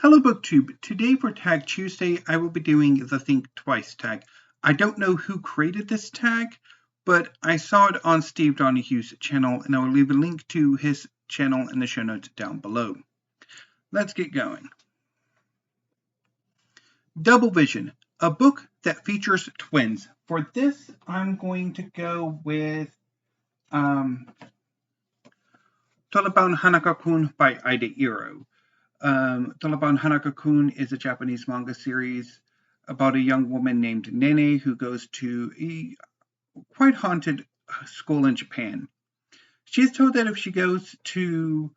Hello BookTube. Today for Tag Tuesday, I will be doing the Think Twice tag. I don't know who created this tag, but I saw it on Steve Donahue's channel, and I will leave a link to his channel in the show notes down below. Let's get going. Double Vision, a book that features twins. For this, I'm going to go with Taliban Hanako-kun by AidaIro. Taliban Hanako-kun is a Japanese manga series about a young woman named Nene who goes to a quite haunted school in Japan. She is told that if she goes to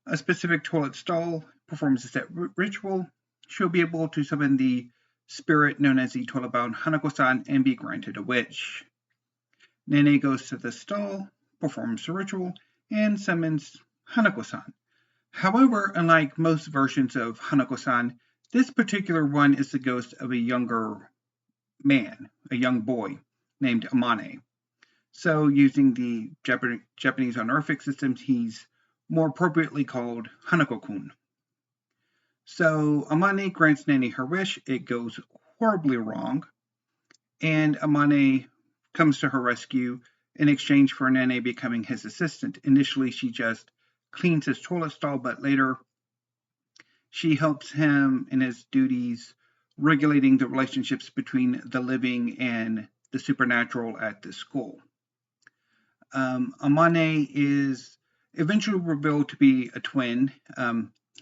a specific toilet stall, performs a set ritual, she'll be able to summon the spirit known as the toilet-bound Hanako-san and be granted a wish. Nene goes to the stall, performs the ritual, and summons Hanako-san. However, unlike most versions of Hanako-san, this particular one is the ghost of a younger man, a young boy, named Amane. So, using the Japanese honorific system, he's more appropriately called Hanako-kun. So, Amane grants Nene her wish. It goes horribly wrong, and Amane comes to her rescue in exchange for Nene becoming his assistant. Initially, she just cleans his toilet stall, but later she helps him in his duties regulating the relationships between the living and the supernatural at the school. Amane is eventually revealed to be a twin.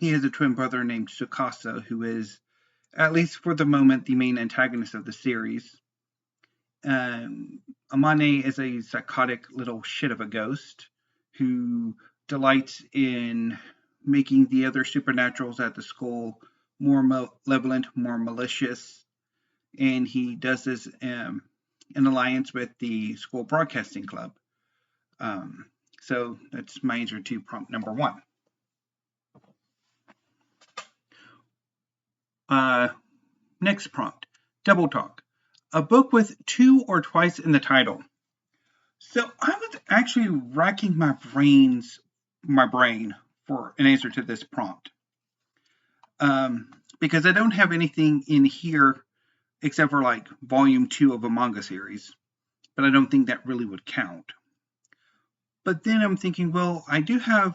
He has a twin brother named Tsukasa, who is, at least for the moment, the main antagonist of the series. Amane is a psychotic little shit of a ghost who delights in making the other supernaturals at the school more malevolent, more malicious, and he does this in alliance with the school broadcasting club. So that's my answer to prompt number 1. Next prompt, Double Talk, a book with two or twice in the title. So I was actually racking my brain for an answer to this prompt, because I don't have anything in here except for like volume 2 of a manga series, but I don't think that really would count. But then I'm thinking, well, I do have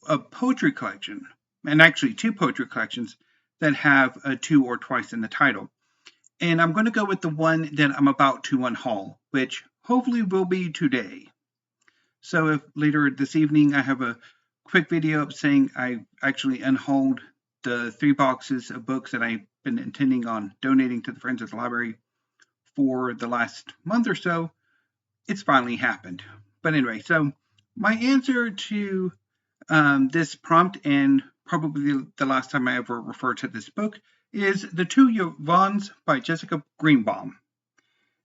a poetry collection, and actually 2 poetry collections that have a 2 or twice in the title, and I'm going to go with the one that I'm about to unhaul, which hopefully will be today. So if later this evening I have a quick video up saying I actually unhauled the 3 boxes of books that I've been intending on donating to the Friends of the Library for the last month or so, it's finally happened. But anyway, so my answer to this prompt, and probably the last time I ever referred to this book, is The Two Yvonnes by Jessica Greenbaum.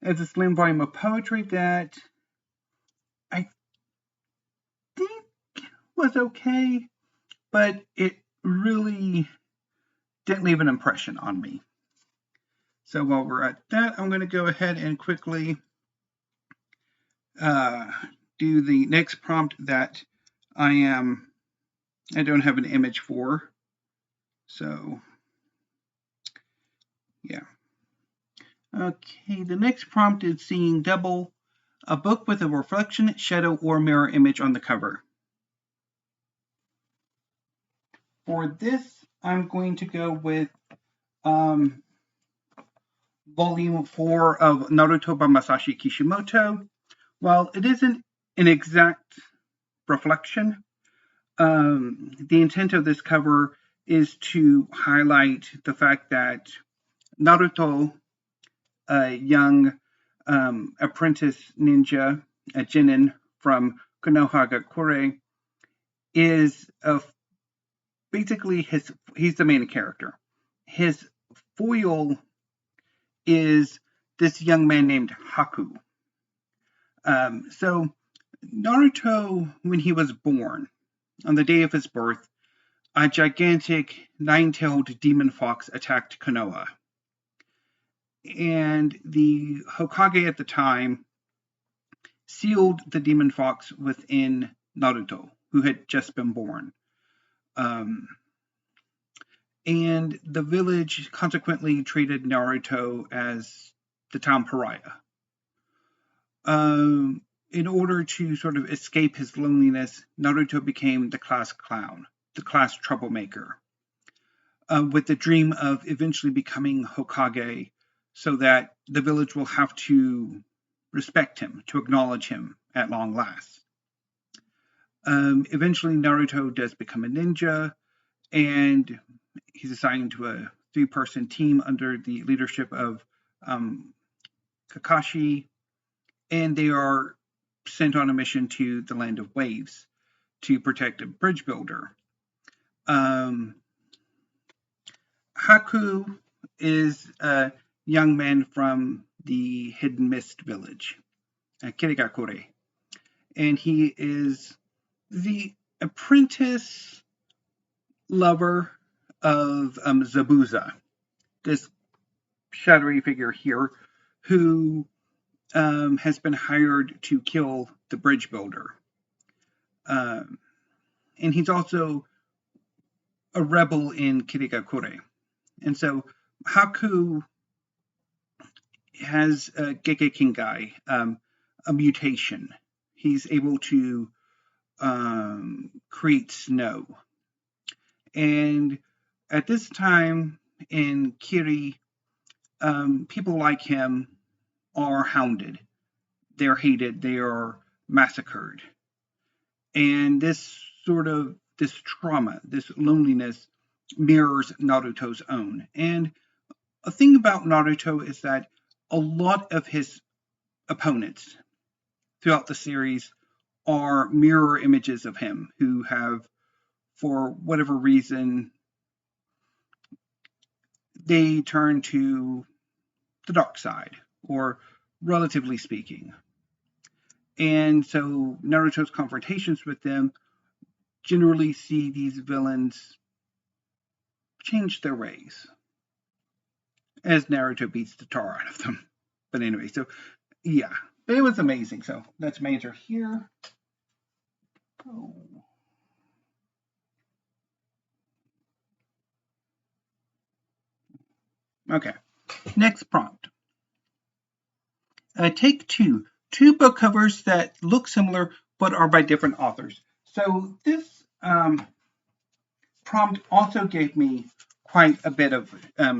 It's a slim volume of poetry that I think was okay, but it really didn't leave an impression on me. So while we're at that, I'm going to go ahead and quickly do the next prompt that I don't have an image for. So yeah. Okay, the next prompt is Seeing Double, a book with a reflection, shadow, or mirror image on the cover. For this, I'm going to go with Volume 4 of Naruto by Masashi Kishimoto. While it isn't an exact reflection, the intent of this cover is to highlight the fact that Naruto, a young apprentice ninja, a genin from Konohagakure, is basically he's the main character. His foil is this young man named Haku. So Naruto, when he was born, on the day of his birth, a gigantic 9-tailed demon fox attacked Konoha. And the Hokage at the time sealed the demon fox within Naruto, who had just been born. and the village consequently treated Naruto as the town pariah. In order to sort of escape his loneliness, Naruto became the class clown, the class troublemaker, with the dream of eventually becoming Hokage so that the village will have to respect him, to acknowledge him at long last. Eventually, Naruto does become a ninja, and he's assigned to a 3-person team under the leadership of Kakashi, and they are sent on a mission to the Land of Waves to protect a bridge builder. Haku is a young man from the Hidden Mist village, Kirigakure, and he is the apprentice lover of Zabuza, this shadowy figure here, who has been hired to kill the bridge builder. And he's also a rebel in Kirigakure. And so Haku has a Gekkeikingai, a mutation. He's able to create snow. And at this time in Kiri, people like him are hounded. They're hated. They are massacred. And this trauma, this loneliness, mirrors Naruto's own. And a thing about Naruto is that a lot of his opponents throughout the series are mirror images of him who have, for whatever reason, they turn to the dark side, or relatively speaking. And so Naruto's confrontations with them generally see these villains change their ways as Naruto beats the tar out of them. But anyway, so yeah, but it was amazing. So that's my answer here. Oh. Okay, next prompt. Take two book covers that look similar but are by different authors. So this prompt also gave me quite a bit of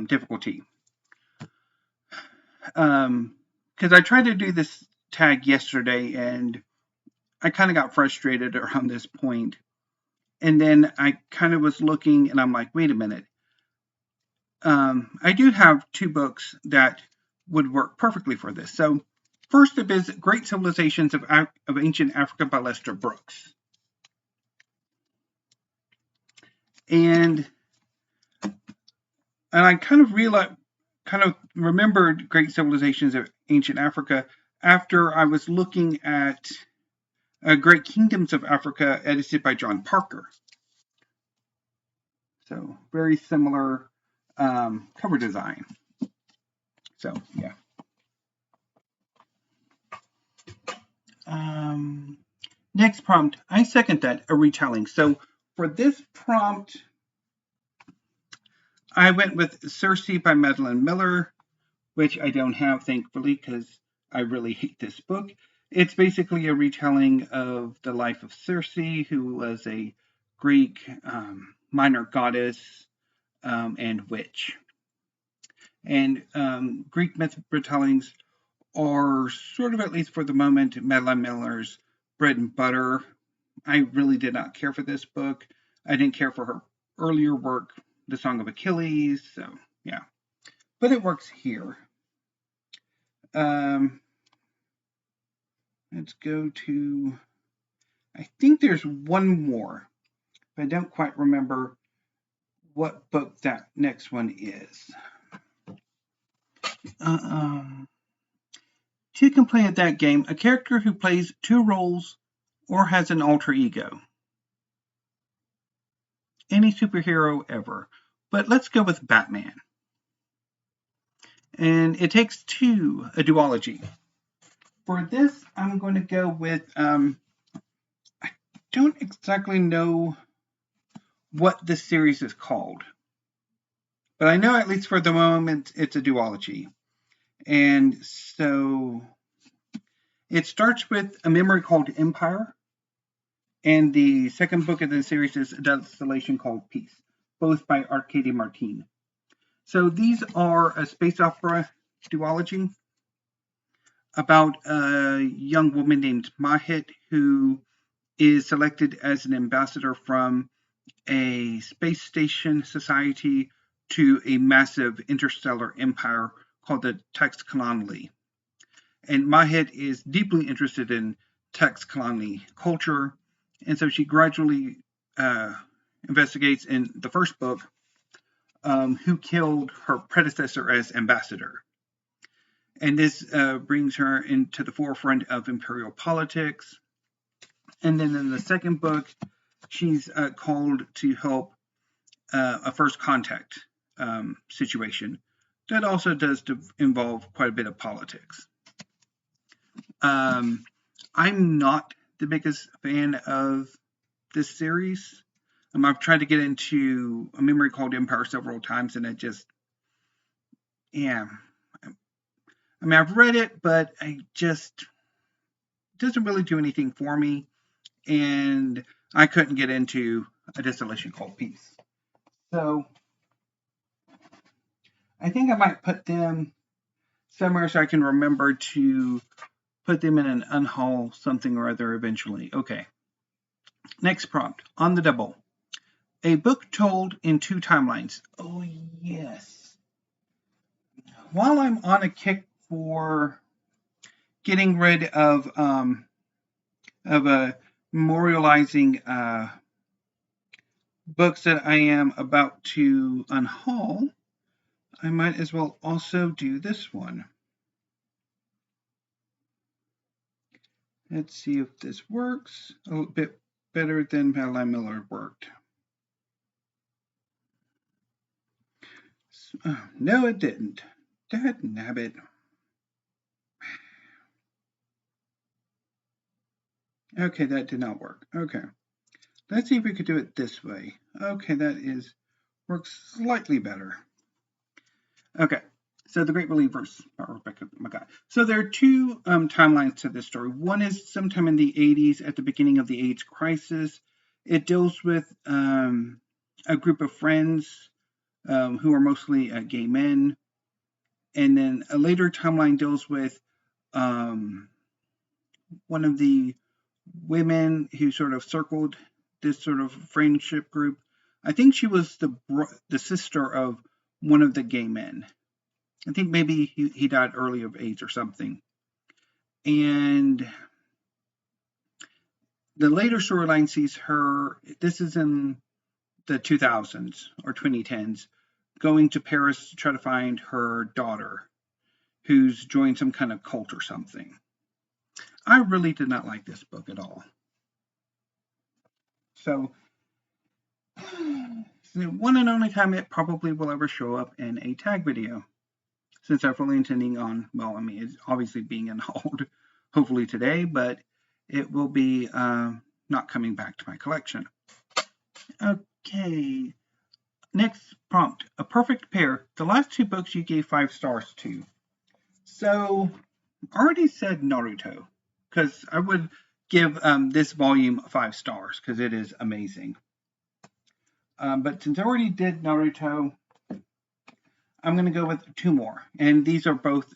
difficulty. Because I tried to do this tag yesterday and I kind of got frustrated around this point. And then I kind of was looking and I'm like, wait a minute. I do have 2 books that would work perfectly for this. So first up is Great Civilizations of Ancient Africa by Lester Brooks. And I kind of remembered Great Civilizations of Ancient Africa after I was looking at Great Kingdoms of Africa, edited by John Parker. So very similar cover design. So yeah. Next prompt, I second that, a retelling. So for this prompt, I went with Circe by Madeline Miller, which I don't have, thankfully, because I really hate this book. It's basically a retelling of the life of Circe, who was a Greek minor goddess and witch. And Greek myth retellings are sort of, at least for the moment, Madeline Miller's bread and butter. I really did not care for this book. I didn't care for her earlier work, The Song of Achilles, so yeah. But it works here. Let's go to, I think there's one more, but I don't quite remember what book that next one is. You can play at that game a character who plays 2 roles or has an alter ego. Any superhero ever. But let's go with Batman. And it takes 2, a duology. For this, I'm going to go with, I don't exactly know what this series is called. But I know at least for the moment it's a duology. And so it starts with a memory called Empire, and the second book of the series is a Desolation called Peace, both by Arkady Martine. So these are a space opera duology about a young woman named Mahit who is selected as an ambassador from a space station society to a massive interstellar empire called the Tex Colony. And Mahit is deeply interested in Tex Colony culture, and so she gradually investigates in the first book who killed her predecessor as ambassador. And this brings her into the forefront of imperial politics. And then in the second book, she's called to help a first contact situation that also does involve quite a bit of politics. I'm not the biggest fan of this series. I've tried to get into A Memory Called Empire several times, and it just, yeah. I mean, I've read it, but it doesn't really do anything for me, and I couldn't get into A Desolation Called Peace. So I think I might put them somewhere so I can remember to put them in an unhaul something or other eventually. Okay. Next prompt, On the Double. A book told in 2 timelines. Oh, yes. While I'm on a kick for getting rid of memorializing books that I am about to unhaul, I might as well also do this one. Let's see if this works a little bit better than Madeline Miller worked. No, it didn't. Dad nabbit. Okay, that did not work. Okay. Let's see if we could do it this way. Okay, that works slightly better. Okay, so The Great Believers by Rebecca McGuy. So there are 2 timelines to this story. One is sometime in the 80s at the beginning of the AIDS crisis. It deals with a group of friends who are mostly gay men. And then a later timeline deals with one of the women who sort of circled this sort of friendship group. I think she was the sister of one of the gay men. I think maybe he died early of AIDS or something. And the later storyline sees her, this is in the 2000s or 2010s, going to Paris to try to find her daughter, who's joined some kind of cult or something. I really did not like this book at all. So, the one and only time it probably will ever show up in a tag video, since I'm fully intending on, well, I mean, it's obviously being unhauled hopefully today, but it will be not coming back to my collection. Okay, next prompt, A Perfect Pair. The last 2 books you gave 5 stars to. So, I already said Naruto, because I would give this volume 5 stars, because it is amazing. But since I already did Naruto, I'm going to go with 2 more, and these are both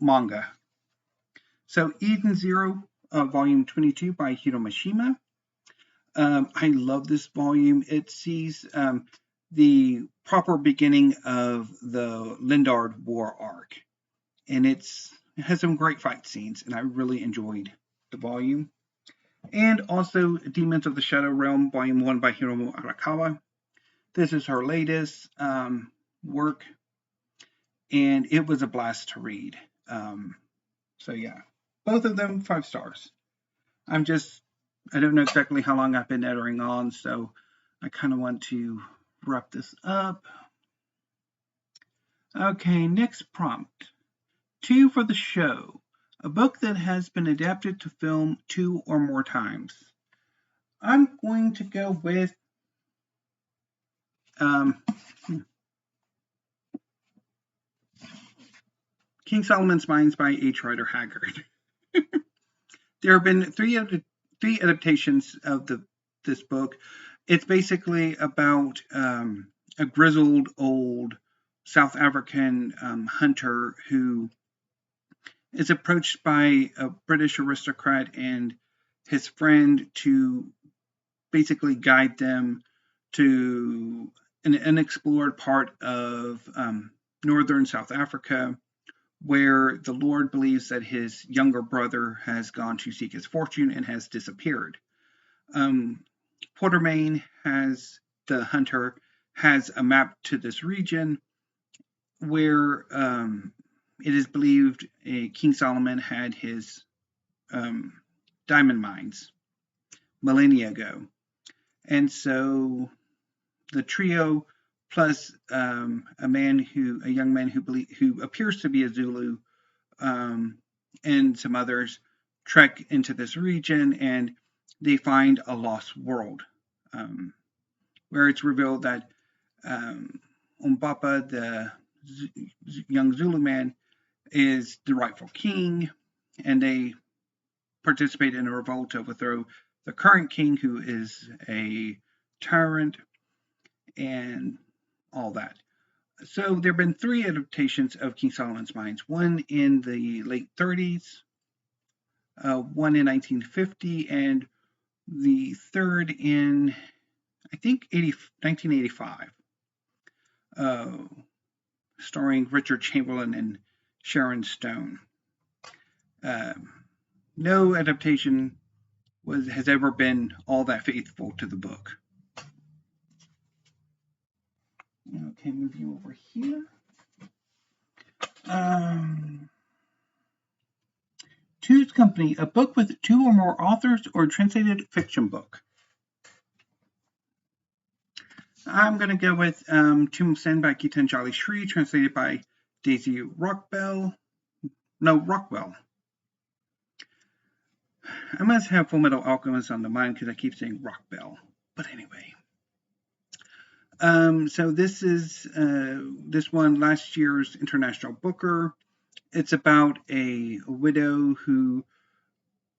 manga. So Eden Zero, volume 22 by Hiro Mishima. I love this volume. It sees the proper beginning of the Lindard War arc, and it has some great fight scenes, and I really enjoyed the volume. And also Demons of the Shadow Realm, volume 1 by Hiromu Arakawa. This is her latest work, and it was a blast to read. So yeah, both of them 5 stars. I don't know exactly how long I've been entering on, so I kind of want to wrap this up. Okay, next prompt. 2 for the show. A book that has been adapted to film 2 or more times. I'm going to go with King Solomon's Mines by H. Rider Haggard. There have been three adaptations of this book. It's basically about a grizzled old South African hunter who is approached by a British aristocrat and his friend to basically guide them to an unexplored part of northern South Africa, where the Lord believes that his younger brother has gone to seek his fortune and has disappeared. Quatermain, the hunter, has a map to this region where it is believed King Solomon had his diamond mines millennia ago. And so the trio, plus a young man who appears to be a Zulu, and some others, trek into this region, and they find a lost world, where it's revealed that Umbapa, the young Zulu man, is the rightful king, and they participate in a revolt to overthrow the current king, who is a tyrant, and all that. So there have been three adaptations of King Solomon's Mines, one in the late 30s, one in 1950, and the third in, I think, 1985, starring Richard Chamberlain and Sharon Stone. No adaptation has ever been all that faithful to the book. Okay, move you over here. Two's Company, a book with two or more authors or translated fiction book. I'm going to go with Tumsen by Gitanjali Shree, translated by Daisy Rockwell. I must have Full Metal Alchemist on the mind because I keep saying Rockbell. But anyway. So this is this won last year's International Booker. It's about a widow who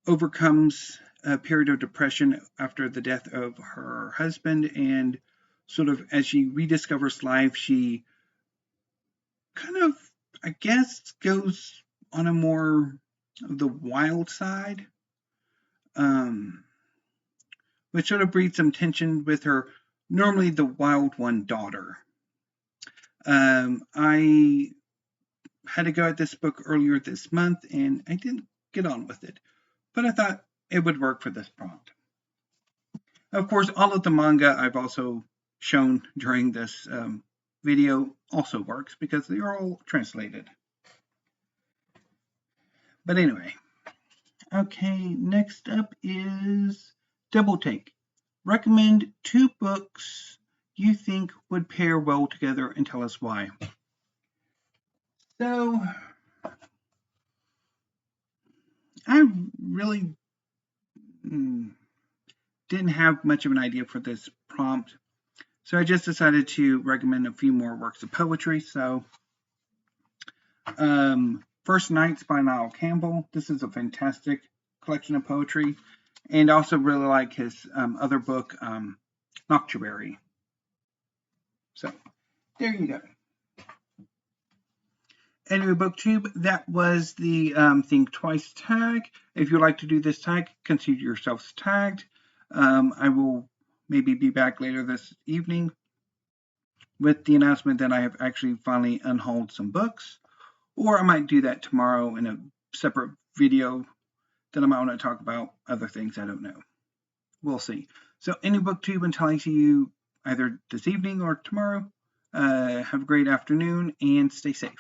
overcomes a period of depression after the death of her husband, and sort of as she rediscovers life, she kind of, I guess, goes on a more of the wild side, which sort of breeds some tension with her normally the wild one daughter. I had to go at this book earlier this month, and I didn't get on with it, but I thought it would work for this prompt. Of course, all of the manga I've also shown during this video also works because they are all translated. But anyway, okay, next up is Double Take. Recommend 2 books you think would pair well together and tell us why. So, I really didn't have much of an idea for this prompt, so I just decided to recommend a few more works of poetry. So, First Nights by Niall Campbell. This is a fantastic collection of poetry, and I also really like his other book, Noctuary. So, there you go. Anyway, BookTube, that was the Think Twice tag. If you'd like to do this tag, consider yourselves tagged. I will maybe be back later this evening with the announcement that I have actually finally unhauled some books, or I might do that tomorrow in a separate video that I might want to talk about other things. I don't know. We'll see. So, any BookTube, until I see you either this evening or tomorrow, have a great afternoon and stay safe.